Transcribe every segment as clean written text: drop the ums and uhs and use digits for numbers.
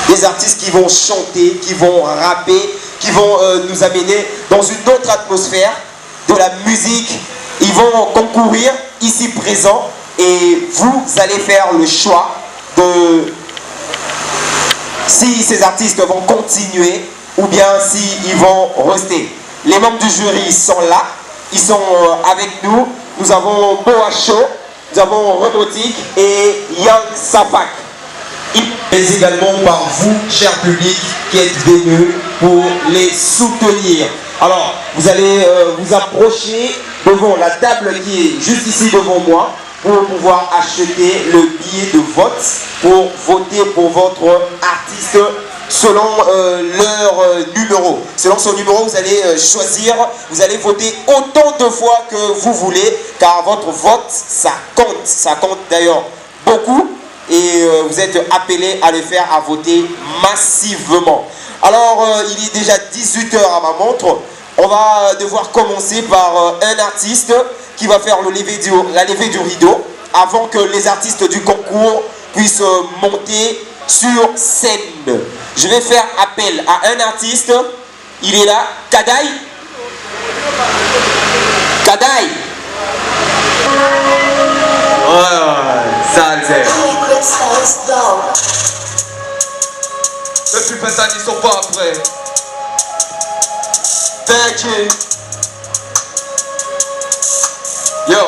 des artistes qui vont chanter, qui vont rapper, qui vont nous amener dans une autre atmosphère de la musique. Ils vont concourir ici présents et vous allez faire le choix de si ces artistes vont continuer ou bien s'ils vont rester. Les membres du jury sont là, ils sont avec nous. Nous avons Boacho, nous avons Robotique et Young Sapak. Mais également par vous, cher public, qui êtes venus pour les soutenir. Alors, vous allez vous approcher devant la table qui est juste ici devant moi pour pouvoir acheter le billet de vote pour voter pour votre artiste selon leur numéro. Selon son numéro, vous allez choisir, vous allez voter autant de fois que vous voulez, car votre vote, ça compte d'ailleurs beaucoup. Et vous êtes appelés à le faire, à voter massivement. Alors, il est déjà 18 h à ma montre. On va devoir commencer par un artiste qui va faire la levée du rideau avant que les artistes du concours puissent monter sur scène. Je vais faire appel à un artiste. Il est là. Kadaï. Kadaï. Ça c'est. Depuis personne ils sont pas prêts. Thank you. Yo.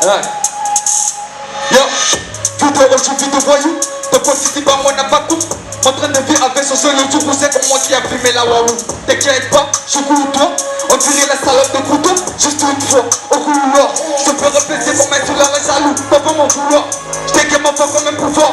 Alright. Yo. Tout de roche, tout de voyou. De possible par moi n'a pas coup. En train de vivre avec son seul autour, c'est comme moi qui a fumé la waouh. T'inquiète pas, je cours toi. On dirait la salope de couteau, juste une fois, au couloir. Je peux répéter pour mettre sur la jaloux, pas pour mon vouloir. Je t'ai qu'à m'en faire comme un pouvoir.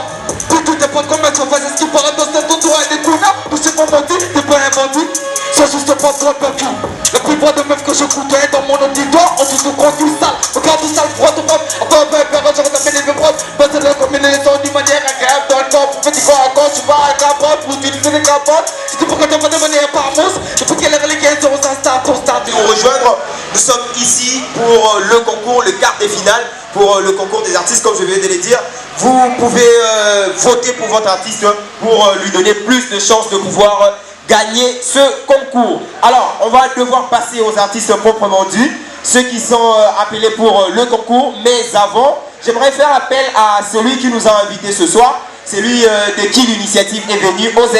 Puis tout dépend de combien tu fais, ce qui paraît dans ton tour et des couleurs. Ou c'est pas menti, t'es pas un bandit. C'est juste pas trop perdu. La plupart de meufs que je côtoie dans mon auditoire, on se compte du sale. Regarde tout sale, froid, tout propre. Encore un peu peur, j'aurais tapé les propres. Parce que là, comme il est d'une manière agréable dans le corps. Pour faire du corps à corps, tu vas à capote, pour utiliser les capotes. C'est pourquoi tu vas de manière par mousse. Et pour qu'elle ait les gains sur un start, ton start. Nous rejoindre, nous sommes ici pour le concours, le quart des finales, pour le concours des artistes, comme je viens de le dire. Vous pouvez voter pour votre artiste pour lui donner plus de chances de pouvoir gagner ce concours. Alors, on va devoir passer aux artistes proprement dits, ceux qui sont appelés pour le concours. Mais avant, j'aimerais faire appel à celui qui nous a invités ce soir, celui de qui l'initiative est venue, OZ.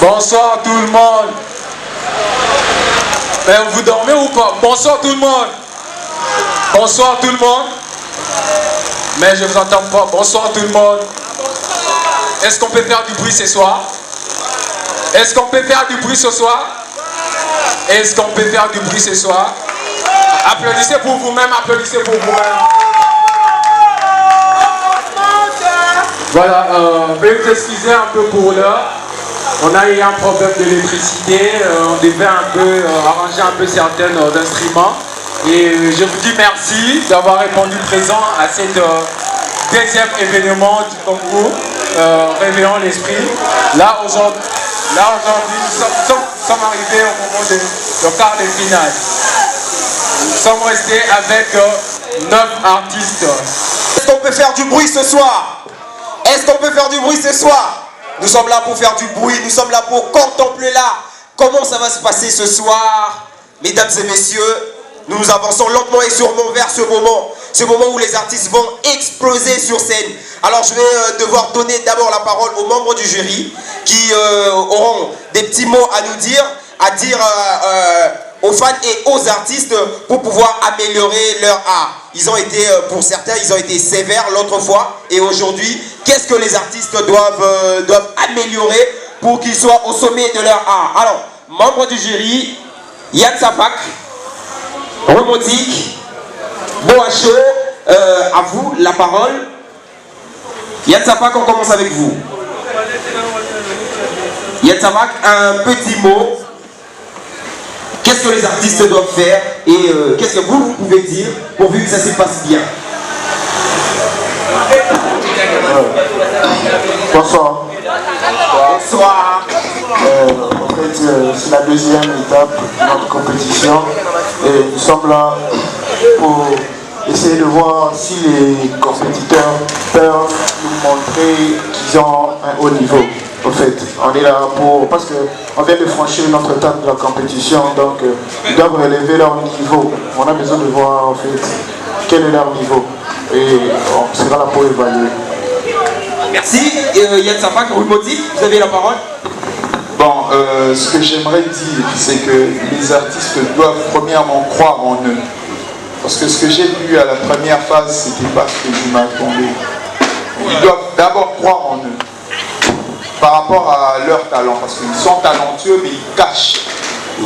Bonsoir tout le monde. Mais vous dormez ou pas? Bonsoir tout le monde. Bonsoir tout le monde. Mais je ne vous entends pas. Bonsoir tout le monde. Est-ce qu'on peut faire du bruit ce soir? Est-ce qu'on peut faire du bruit ce soir? Est-ce qu'on peut faire du bruit ce soir? Applaudissez pour vous-même, applaudissez pour vous-même. Voilà, veuillez vous excuser un peu pour l'heure. On a eu un problème d'électricité, on devait un peu arranger un peu certains instruments. Et je vous dis merci d'avoir répondu présent à cette deuxième événement du concours Réveillons l'esprit. Là aujourd'hui, nous sommes arrivés au moment du quart de finale. Nous sommes restés avec 9 artistes. Est-ce qu'on peut faire du bruit ce soir? Est-ce qu'on peut faire du bruit ce soir? Nous sommes là pour faire du bruit, nous sommes là pour contempler là. Comment ça va se passer ce soir? Mesdames et messieurs, nous avançons lentement et sûrement vers ce moment où les artistes vont exploser sur scène. Alors je vais devoir donner d'abord la parole aux membres du jury qui auront des petits mots à nous dire, aux fans et aux artistes pour pouvoir améliorer leur art. Ils ont été, pour certains, ils ont été sévères l'autre fois. Et aujourd'hui, qu'est-ce que les artistes doivent améliorer pour qu'ils soient au sommet de leur art? Alors, membres du jury, Yann Sapak, Robotique, Boacho, à vous la parole. Yann Sapak, on commence avec vous. Yann Sapak, un petit mot. Qu'est-ce que les artistes doivent faire et qu'est-ce que vous pouvez dire pourvu que ça se passe bien? Bonsoir. Bonsoir. En fait, c'est la deuxième étape de notre compétition et nous sommes là pour essayer de voir si les compétiteurs peuvent nous montrer qu'ils ont un haut niveau. En fait, on est là parce qu'on vient de franchir notre étape de la compétition, donc ils doivent relever leur niveau. On a besoin de voir en fait quel est leur niveau et on sera là pour évaluer. Merci. Yann Sapak, Rumotik, vous avez la parole. Bon, ce que j'aimerais dire, c'est que les artistes doivent premièrement croire en eux. Parce que ce que j'ai vu à la première phase, c'était pas ce que je m'attendais. Ils doivent d'abord croire en eux. Par rapport à leur talent, parce qu'ils sont talentueux, mais ils cachent.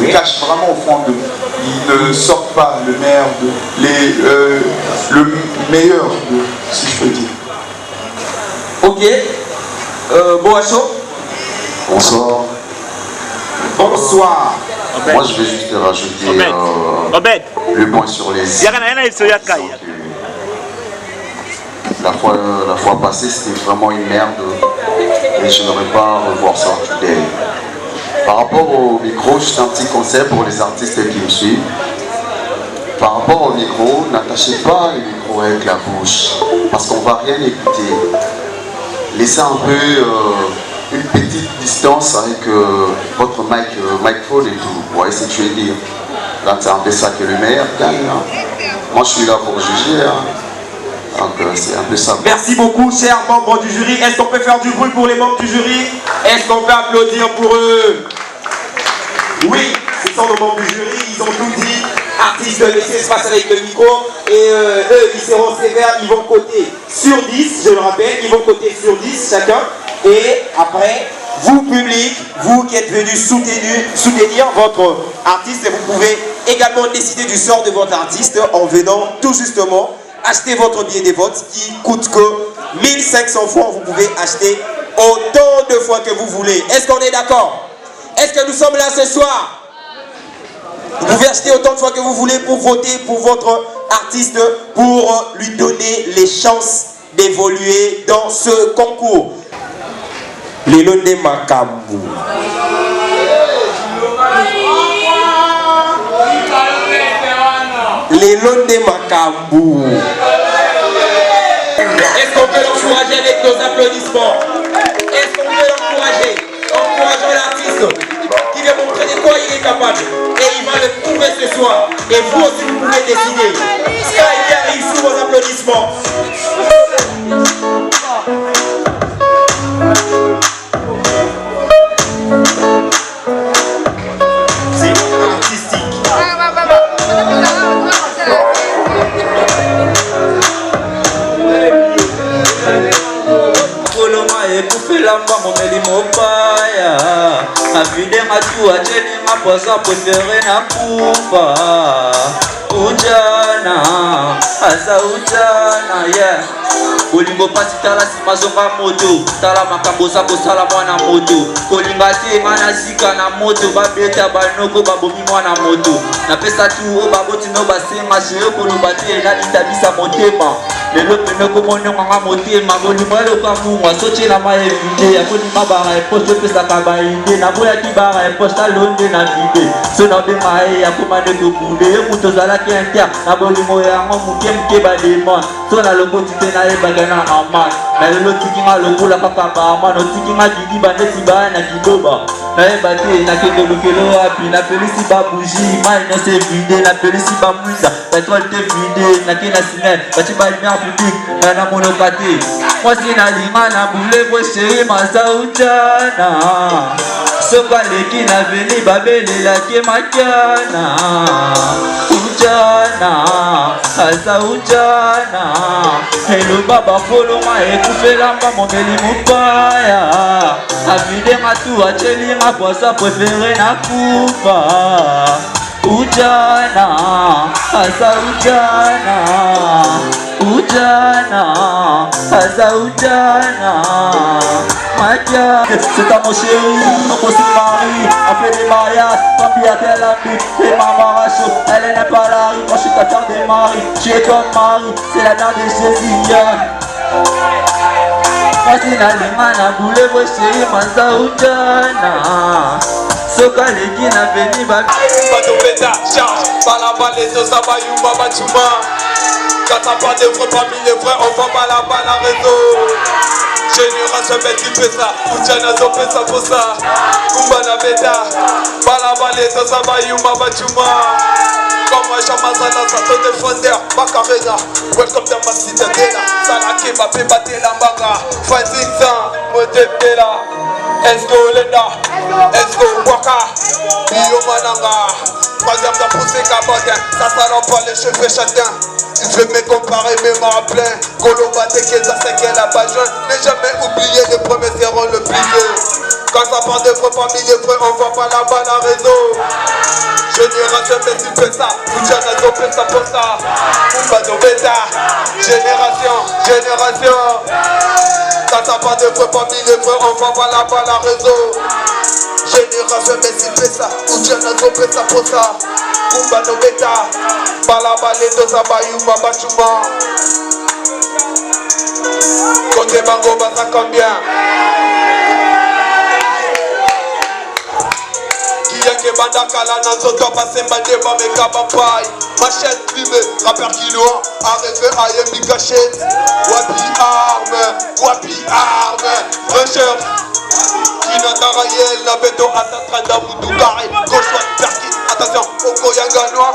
Ils cachent vraiment au fond d'eux. Ils ne sortent pas le meilleur d'eux, si je peux dire. Ok. Boacho. Bonsoir. Bonsoir. Moi je vais juste rajouter le point sur les la fois passée c'était vraiment une merde et je n'aurais pas à revoir ça today. Par rapport au micro, juste un petit conseil pour les artistes qui me suivent. Par rapport au micro, n'attachez pas le micro avec la bouche parce qu'on ne va rien écouter. Laissez un peu une petite distance avec votre microphone et tout. Vous voyez ce que je veux dire. Là, c'est un peu ça que le meilleur gagne. Hein. Moi, je suis là pour juger. Hein. Donc, c'est un peu ça. Merci beaucoup, chers membres du jury. Est-ce qu'on peut faire du bruit pour les membres du jury? Est-ce qu'on peut applaudir pour eux? Oui, ce sont nos membres du jury. Ils ont tout dit. Artistes, laissez espace avec le micro. Et eux, ils seront sévères. Ils vont coter sur 10, je le rappelle. Ils vont coter sur 10 chacun. Et après, vous public, vous qui êtes venus soutenir votre artiste, vous pouvez également décider du sort de votre artiste en venant tout justement acheter votre billet de vote qui coûte que 1500 francs. Vous pouvez acheter autant de fois que vous voulez. Est-ce qu'on est d'accord? Est-ce que nous sommes là ce soir? Vous pouvez acheter autant de fois que vous voulez pour voter pour votre artiste, pour lui donner les chances d'évoluer dans ce concours. Lelo nde makambu. Lelo nde makambu. Est-ce qu'on peut l'encourager avec nos applaudissements? Est-ce qu'on peut l'encourager? Encourageons l'artiste qui vient montrer de quoi il est capable. Et il va le prouver ce soir. Et vous aussi vous pouvez décider. Sky qui arrive sous vos applaudissements. Lamba momeli mopaya avidenga tu achelinga posa prefere na kufa ujana asa ujana yeah kolingo pasi tala sima zonga moto tala makambo za kosala mwana moto kolinga te nga na sika na moto babeta banoko babomi mwana moto napesa tu o babotino basenga sheo koloba te nalitabisa motema lelo pene komononga nga motema bolimo eloka mungwa soche na ma evide yakonima bara eposte opesaka baide naboyaki bara eposte alonde na vide so nabenga ye yakomane kokule ye moto ozalaki inter na bolimo yango moke moke bademon so nalokoti te nayebaka na aman na lelo tikinga lokola kaka baman otikinga didiba neti baya na kidoba nayeba te nakende lokelo wapi napelisi babugi mai nyonso evide napelisi bamwinda petrole te vide nake na sinel bati balumière public nga na monoka te mwasi nalinga na bule bwesheri maza ujana soko aleki na veni babelelaki makiana ujana aza ujana eloba bafolonga ekufelanga momeli mopaya avidenga tu achelinga posa prefere na kufa ujana asa ujana ujana asa ujana makia c'est à mon chéri on se marie on fait des mariages tant pis à tel ami et maman rachaud elle n'est pas là moi je suis ta tante des maris tu es comme Marie c'est la mère de Jésus moi c'est la lingana na boule vos chéri manza ujana soka leki na veni ba batopeta charge balabale toza bayumba bachuma Quand t'as pas de vrais parmi les vrais, on va pas là-bas la réseau. Génération Betty Pesa, Uchana Zopesa Posa, Kumbana Beta, Balabale Tosaba Yuma Bachuma. Comme Jamazana Sato Defender, Macarena, welcome to my citadela, Salake Bape Batela Manga, Fighting Sun, Motepela, Esco Lenda, Esco Waka, Bio Mananga, troisième de pousser Cabotin, ça s'en pas les cheveux châtains. Je vais me comparer mais m'en plein. Colomba Tekeza c'est qu'elle a pas jeune. Mais jamais oublié les premiers seront le plus vieux. Quand ça part de vrais parmi les vrais, on voit pas là-bas la réseau. Génération mais tu fais ça. Fujana Zopé ça pour ça. Kumbano Beta. Génération. Quand ça part de vrais parmi les vrais, on voit pas là-bas la réseau. Génération mais tu fais ça. Fujana Zopé ça pour ça. Kumbano Beta. Balabale Tosaba Yuma Bachuma. Côté Bango ça combien? Yake Bandakala Nanzoto Basemba Deba Meka Bampai. Machette primée, rappeur quinoa, arrivé à Yemi Gachette. Wapi arme, Rusher. Kina Tarayel, Nabeto Atatranda Moudou Carré, Gauchois Perkin. Attention, Okoyanga Noir,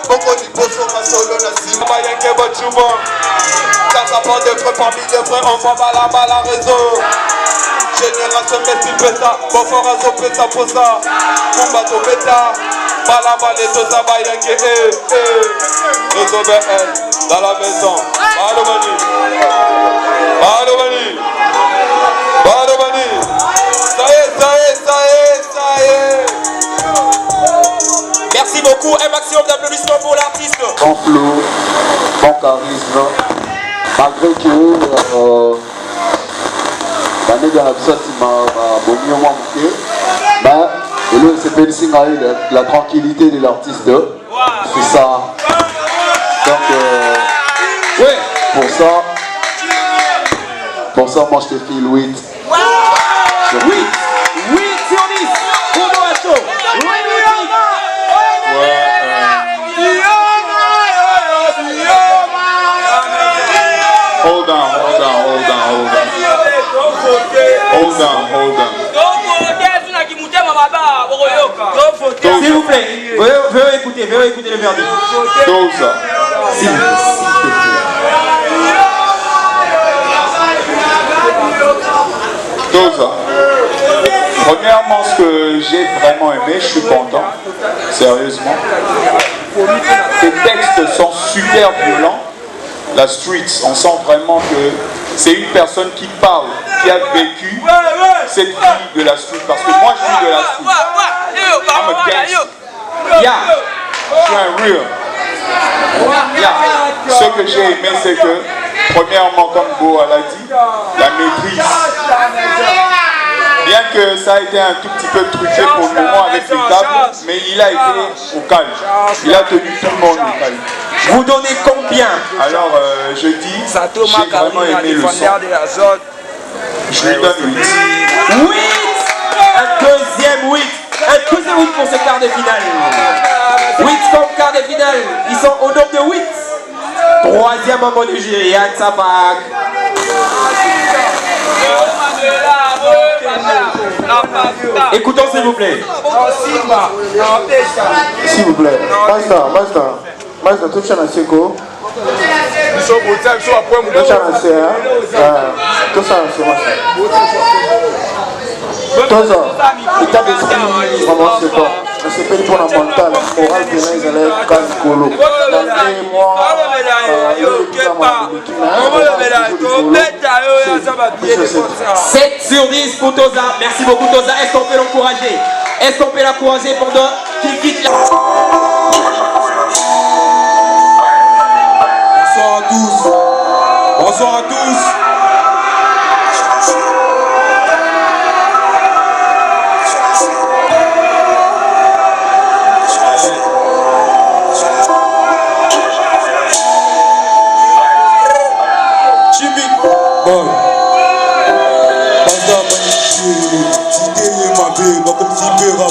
Oko Niposo Masolo Nassim. Yake Bachuma. Quand ça part de vrais parmi les vrais, on va là-bas la réseau. Génération Messi Pesa, Bofora Zopesa Posa, Kumbato Beta, Balabale Tosaba Yanke, Réseau BL, dans la maison, Balobani, ça y est. Merci beaucoup, un maximum d'applaudissements pour l'artiste. Bon flow, bon charisme, malgré que l'année de la bisote m'a bonné au moins mais la tranquillité de l'artiste, c'est ça. Donc ouais, pour ça moi je te file 8. 8 sur 10 pour Boacho. Hold on. S'il vous plaît, veuillez écouter le verdict. Toza. S'il vous plaît. Toza. Premièrement, ce que j'ai vraiment aimé, je suis content, sérieusement. Tes textes sont super violents. La street, on sent vraiment que c'est une personne qui parle, qui a vécu cette vie de la street. Parce que moi, je suis de la street. I'm a gangster. Yeah. Je suis un real. Yeah. Ce que j'ai aimé, c'est que, premièrement, comme Bo l'a dit, la maîtrise. Bien que ça a été un tout petit peu truqué pour le moment avec les tables, mais il a été au calme. Il a tenu tout le monde au calme. Vous donnez combien? Alors, je dis, j'ai vraiment aimé le son. Je lui donne 8. 8. Un deuxième 8 pour ce quart de finale. 8 comme quart de finale. Ils sont au nombre de 8. Troisième membre du jury, Yann Sapak. Écoutons s'il vous plaît. S'il vous plaît. Mazda, tout ça, c'est quoi? Toza, l'état d'esprit, vraiment c'est bon. C'est pas pour la mentale, morale, que là ils allaient calme colo. Et moi, « 7 sur 10 pour Toza. Merci beaucoup Toza. Est-ce qu'on peut l'encourager? Est-ce qu'on peut l'encourager pendant qu'il quitte la... Bonsoir à tous.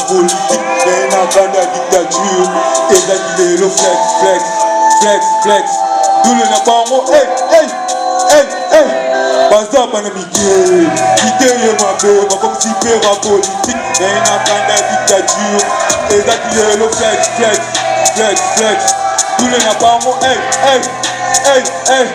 Politique, mais n'a pas de dictature. Et là, il est le flex. flex, flex. D'où le napango, hey, hey, hey, hey. Baza panamike, idée ma paix, ma participé à politique, et une entente dictature. Et d'accueillir le flex, flex, flex, flex. D'où le napango, hey, hey, hey, hey.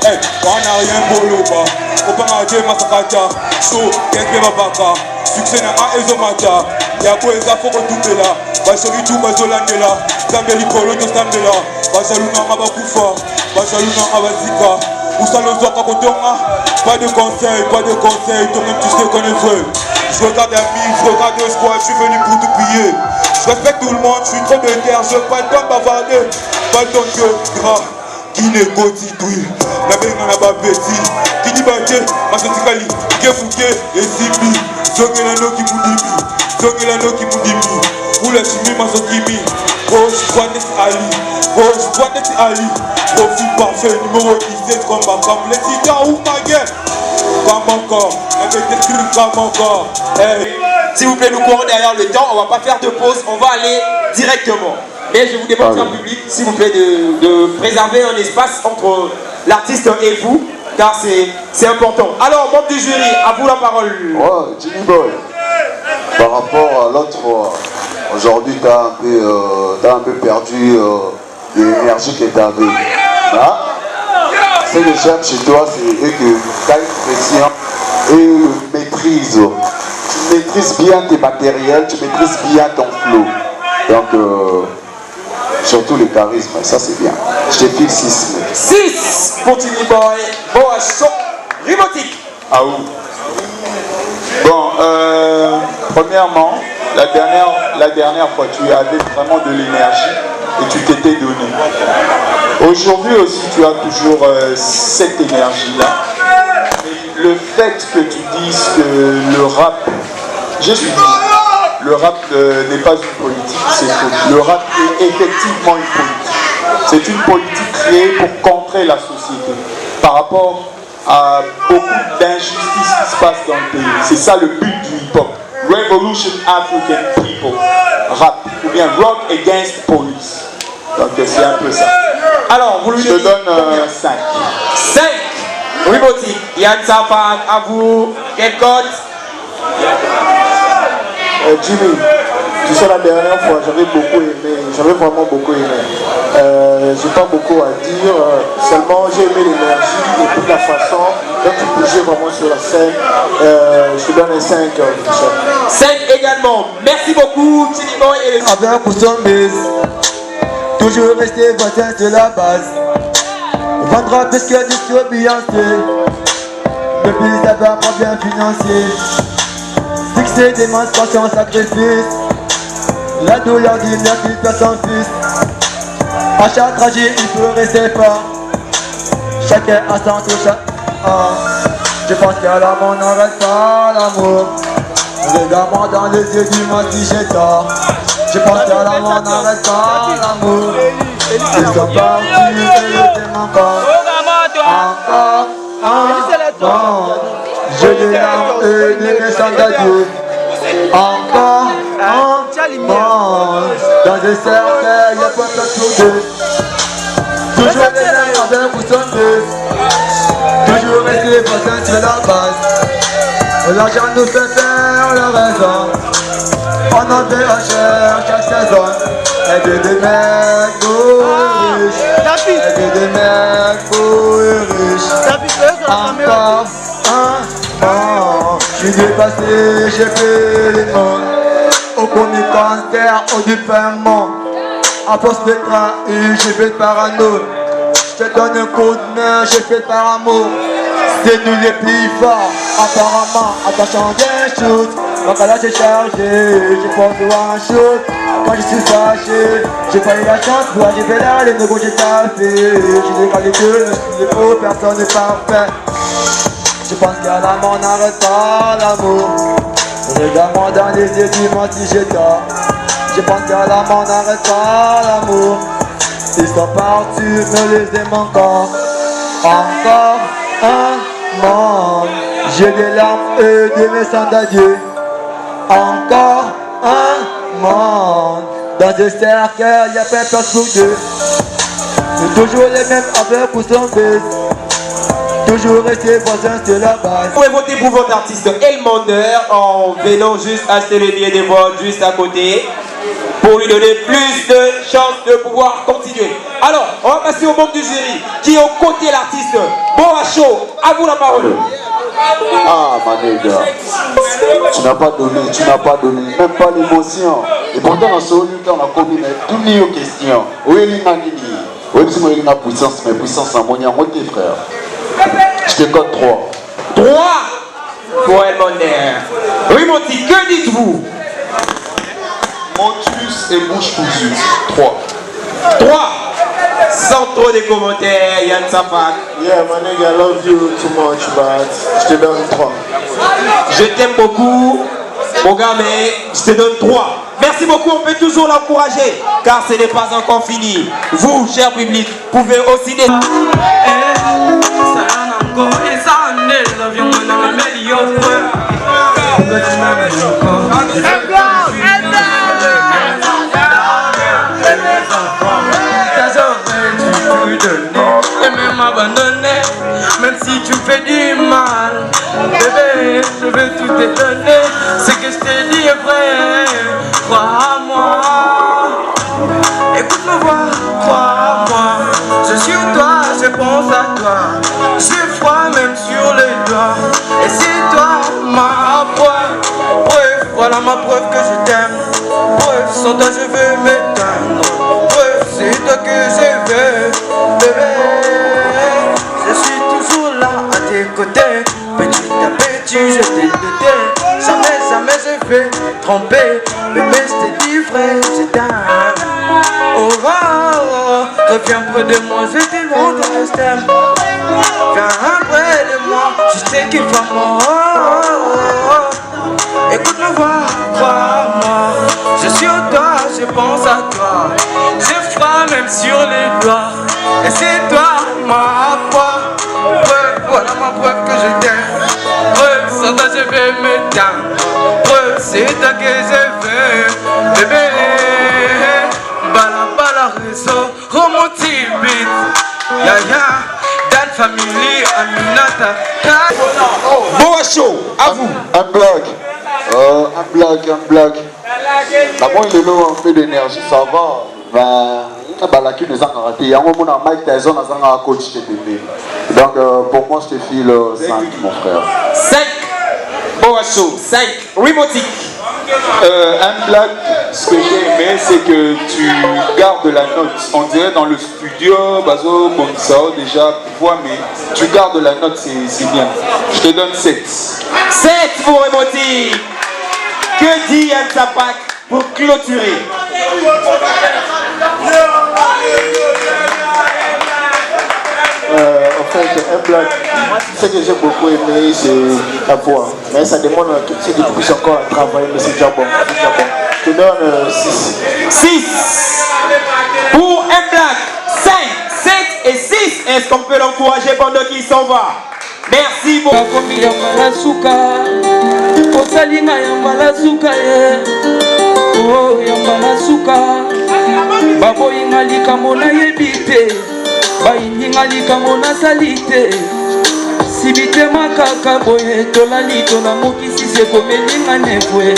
Hey, on n'a rien pour le bas. On peut manger Masakata, chaud, qu'est-ce que va baka. Succès n'a pas ezomata. Y'a quoi les affaires au tout là. Bachari tout, Bajolandela. Zambeli Kolo de Zambela. Bachaluna Abakufa. Bachaluna Abazika. Oussalozo Kakotonga. Pas de conseils, pas de conseils. Toi-même tu sais qu'on est vrai. Je regarde un mille, je regarde le squad. Je suis venu pour tout piller. Je respecte tout le monde, je suis trop de terre. Je veux pas le temps de bavarder. Pas le temps de gras. Qui négocie d'huile, la belle n'a pas petit. Qui dit baké, ma sotikali, qui est fouqué, et simbi. Zongelano qui moudimi, Zongelano qui moudimi. Pour la chimie, ma sokimi. Roche, Boanet Ali, Roche, Boanet Ali. Profil parfait, numéro 17, comme ma femme. Les titans ou ma gueule. Comme encore, avec des trucs comme encore. Hey. S'il vous plaît, nous courons derrière le temps, on va pas faire de pause, on va aller directement. Et je vous demande en public, s'il vous plaît, de préserver un espace entre l'artiste et vous, car c'est important. Alors, membre du jury, à vous la parole. Ouais, Jimmy Boy. Par rapport à l'autre fois, aujourd'hui, tu as un peu perdu l'énergie que tu avais. Hein? Ce que j'aime chez toi, c'est que tu as une pression et maîtrise. Tu maîtrises bien tes matériels, tu maîtrises bien ton flow. Donc, surtout le charisme, ça c'est bien. Je te fixe 6. 6 pour Jimmy Boy, Boacho, Rimotique. Ah oui. Bon, premièrement, la dernière fois, tu avais vraiment de l'énergie et tu t'étais donné. Aujourd'hui aussi, tu as toujours cette énergie-là. Le fait que tu dises que le rap, je suis dit, le rap n'est pas une politique, c'est faux. Le rap est effectivement une politique. C'est une politique créée pour contrer la société par rapport à beaucoup d'injustices qui se passent dans le pays. C'est ça le but du hip-hop. Revolution African People. Rap. Ou bien Rock Against Police. Donc c'est un peu ça. Alors, vous lui Je te donne 5. 5. Rimotique. Yann Safak, à vous. Quel code? Jimmy, tu sais, la dernière fois, j'avais beaucoup aimé, j'avais vraiment beaucoup aimé. J'ai pas beaucoup à dire, seulement j'ai aimé l'énergie et puis la façon dont tu bougeais vraiment sur la scène. Je te donne un 5. 5 également. Merci beaucoup, Jimmy Boy. Et Avec pour son bise, toujours resté voisin de la base. Vendra plus que du sur Beyoncé. Le plus d'avoir pas bien financier. Fixer démonstration, sacrifice. La douleur d'une mère qui perd son fils. À chaque trajet, il faut rester fort. Chacun a son touche. Je pense qu'à l'amour n'arrête pas l'amour. Regarde-moi dans les yeux, dis-moi si j'ai tort. Je pense qu'à l'amour n'arrête pas l'amour. Ils sont partis et je t'aime encore. Encore, encore. Je les larmes et les méchants d'adieu. Encore, encore. Dans des cercles, y'a pas de trouver. Toujours les mêmes avec vous son deux. Toujours rester voisins sur la base. L'argent nous fait faire la raison. On en fait la chair chaque saison. Aider des mecs beaux et riches. Aider des mecs beaux et riches. Encore un. Je suis dépassé, j'ai fait les mondes. Au premier cancer, au dépaiement. À force de trahir, j'ai fait parano. Je te donne un coup de main, j'ai fait par amour. C'est nous les plus forts, apparemment, attention des shoots. Donc là j'ai chargé, j'ai pensé à un shoot. Quand je suis fâché, j'ai pas eu la chance, moi j'ai fait là, les négos j'ai taffé. J'ai des qualités, je suis faux, personne n'est parfait. Je pense qu'à la mort n'arrête pas l'amour. Regarde-moi dans les yeux, dis-moi si j'ai tort. Je pense qu'à la mort n'arrête pas l'amour. Ils sont partis, me les aime encore. Encore un monde. J'ai des larmes et des messages d'adieu. Encore un monde. Dans ce cercle, y'a pas place pour deux. Toujours les mêmes avec ou sans baisse. Toujours rester voisin, c'est la base. Vous pouvez voter pour votre artiste Elmander en venant juste acheter le billet de vote juste à côté pour lui donner plus de chances de pouvoir continuer. Alors, on va passer aux membres du jury qui ont côté l'artiste. Boacho, à vous la parole. Ah, Manéga, tu n'as pas donné, même pas l'émotion. Et pourtant, dans ce lieu, on a commis toutes les questions. Où est l'Inanini? Où est la puissance? Mais puissance, en mon tes frères. Je te code 3. 3 pour Elmander. Oui, Monty, que dites-vous? Motus et bouche cousue. 3. 3. Sans trop de commentaires, Yann Sapak. Yeah, my nigga, I love you too much, but je te donne 3. Je t'aime beaucoup, mon gars, mais je te donne 3. Merci beaucoup, on peut toujours l'encourager, car ce n'est pas encore fini. Vous, cher public, pouvez aussi... Et même abandonner, même si tu fais du mal. Bébé, je veux tout te donner. Ce que je te dis est vrai. Crois à moi. Écoute-moi voir, crois à moi. Je suis toi, je pense à toi. J'ai froid même sur les doigts. Et c'est toi ma preuve. Preuve, voilà ma preuve que je t'aime. Preuve, sans toi je veux m'éteindre. Preuve, c'est toi que je veux. Bébé, je suis toujours là à tes côtés. Petit à petit je t'ai doté. Jamais je vais tromper. Bébé, je t'ai dit vrai, je t'aime. Oh, oh, oh, reviens près de moi, je te demande que je t'aime. Viens près de moi, je sais qu'il va mort. Écoute-moi voir, crois-moi. Je suis au toi, je pense à toi. J'ai froid même sur les doigts. Et c'est toi ma foi. Preuve, voilà ma preuve que je t'aime. Preuve, sans toi je vais m'éteindre. Preuve, c'est toi que je veux. Bébé, bala réseau, romantique beat. Ya ya, Dan Family, Aminata. Boacho, à vous. Un blague. D'abord, il est là, un peu d'énergie, ça va. Bah, la queue nous a raté. Il y a un moment où Mike Tyson a un coach TPP. Donc, pour moi, je te file 5, mon frère. 5. Boacho, 5. Remotique. Un blague, ce que j'ai aimé, c'est que tu gardes la note. On dirait dans le studio, Bazo, Bonsao, déjà, voix, mais tu gardes la note, c'est bien. Je te donne 7. 7 pour Remotique. Que dit Yann Sapak pour clôturer? En fait, un blague, ce que j'ai beaucoup aimé, c'est la voix. Mais ça demande c'est du plus encore à travailler, mais c'est déjà bon. Je te donne 6. 6 pour un blague. 5, 7 et 6. Est-ce qu'on peut l'encourager pendant qu'il s'en va? Merci beaucoup. Osalinga yambala suka ye. Oh yambala suka. Baboyinga likambo na yebite. Bayinga likambo na salite. Sibite makaka boye tolali tola mokisi se komelinga nevwe.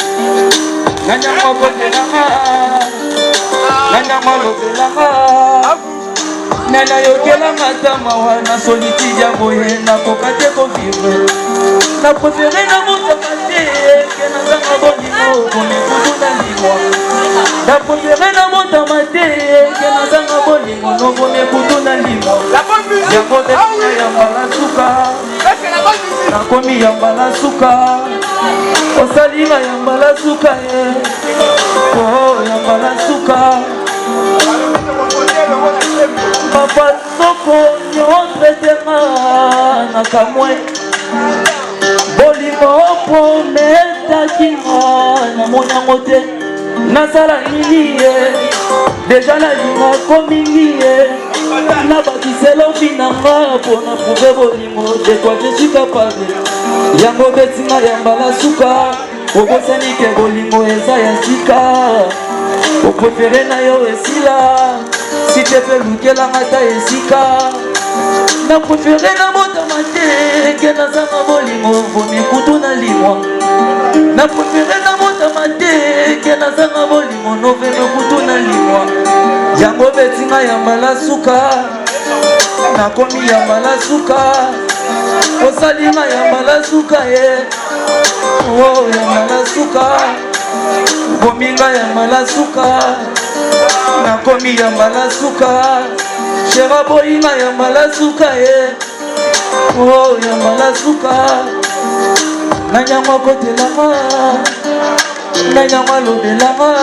Nanyama botelanga. Nanyama lotelanga. Nana yokelanga tamawa na solitude ya boye nakoka te kovivre. Na préféré na motema te ke nazanga bolingo pone kutuna limwa. Na préféré na motema te ke nazanga bolingo no pone kutuna limwa. Yango ndefinga yambala suka. Nakomi yambala suka. Osalinga yambala suka ye. Oh yambala suka. Papa soko nyontre tema na kamwe. Bolingo prometa kinga na monyango te. Nasala nini ye. Deja na linga komingi ye. Na bakiselo finanga pona prouver bolingo. De quoi je suis capable. Yango betinga yambala suka. Okosani ke bolingo eza ya sika. Opréféré na yo esila. Si te fais lukelanga ta esika na préféré na botama te ke nazanga bolingo vomi kutu na limwa na préféré na botama te ke nazanga bolingo noveme kutu na limwa yango betinga ya mbala suka nakomi ya mbala suka osalinga ya mbala suka ye oh ya mbala suka bominga ya mbala suka nakomi ya mbala suka shera boyinga ya mbala suka ye oh ya mbala suka nanyangwa kotelanga nanyangwa lobelanga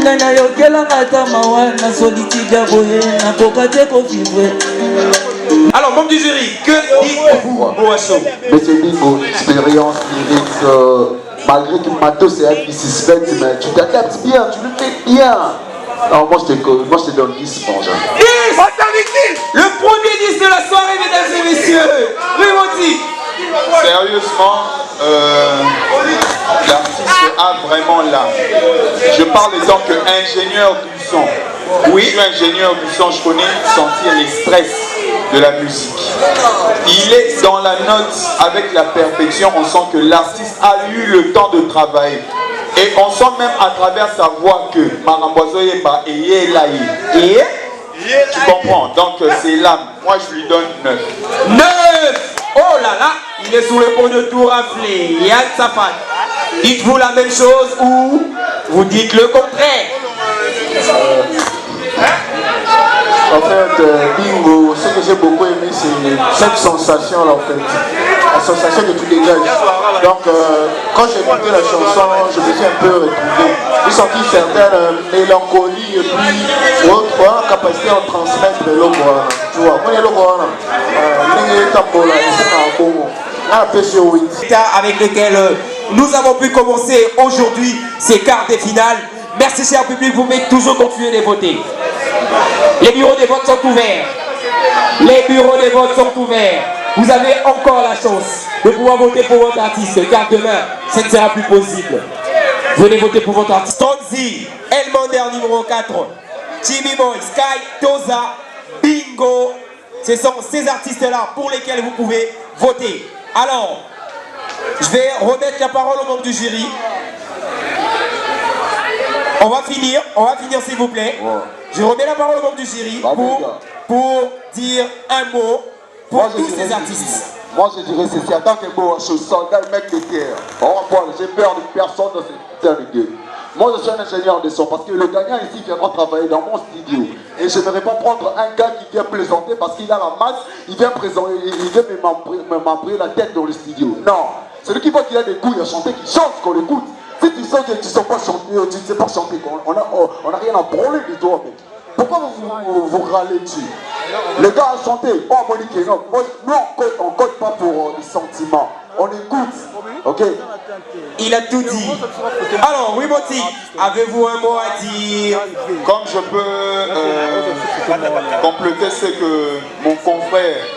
nanayokelanga ata mawa na solitude ya boye nakoka te kovivre. Alors, membre du jury, que dites-vous, Boacho? Monsieur Bingo, expérience lyrique, malgré que Matos est un suspect, mais tu t'adaptes bien, tu le fais bien. Alors moi je te donne 10 mon genre. 10. Le premier 10 de la soirée, mesdames et messieurs. Rimotique. Sérieusement, l'artiste a vraiment l'âme. Je parle en tant qu'ingénieur du son. Oui, je suis ingénieur du son, je connais sentir les stress de la musique. Il est dans la note avec la perfection, on sent que l'artiste a eu le temps de travailler. Et on sent même à travers sa voix que Maramboiso Yeba et Laï. Et tu comprends, donc c'est l'âme. Moi je lui donne 9. 9. Oh là là, il est sous le pont de tout raflé. Yann Safat. Dites-vous la même chose ou vous dites le contraire? En fait, Bingo, ce que j'ai beaucoup aimé, c'est cette sensation là en fait. La sensation que tu dégages. Donc, quand j'ai écouté la chanson, je me suis un peu retrouvé. J'ai senti une certaine mélancolie et puis autre capacité à transmettre le logo. Tu vois, moi, le logo, avec lequel nous avons pu commencer aujourd'hui ces quarts de finale. Merci cher public, vous pouvez toujours continuer de voter. Les bureaux de vote sont ouverts. Les bureaux de vote sont ouverts. Vous avez encore la chance de pouvoir voter pour votre artiste, car demain, ce ne sera plus possible. Venez voter pour votre artiste. Tonzi, Elmander numéro 4, Jimmy Boy, Sky, Toza, Bingo. Ce sont ces artistes-là pour lesquels vous pouvez voter. Alors, je vais remettre la parole au membre du jury. On va finir s'il vous plaît. Je remets la parole au membre du jury pour dire un mot pour tous ces artistes. Moi je dirais c'est en tant que Boacho, soldat, mec de guerre. On va voir, j'ai peur de personne dans cette putain de guerre. Moi je suis un ingénieur de son parce que le gagnant ici viendra travailler dans mon studio. Et je ne vais pas prendre un gars qui vient plaisanter parce qu'il a la masse, il vient présenter, il vient me m'embrouiller la tête dans le studio. Non, celui qui voit qu'il a des couilles à chanter, qui chante, qu'on l'écoute. Si tu sens que tu ne sais pas chanter, tu ne sais pas chanter, on n'a rien à branler de toi, mec. Pourquoi vous râlez dessus? Le gars a chanté, oh Monique, non, nous on code pas pour les sentiments, on écoute, ok? Il a tout dit. Alors, Wimoti, avez-vous un mot à dire? Comme je peux compléter ce que mon confrère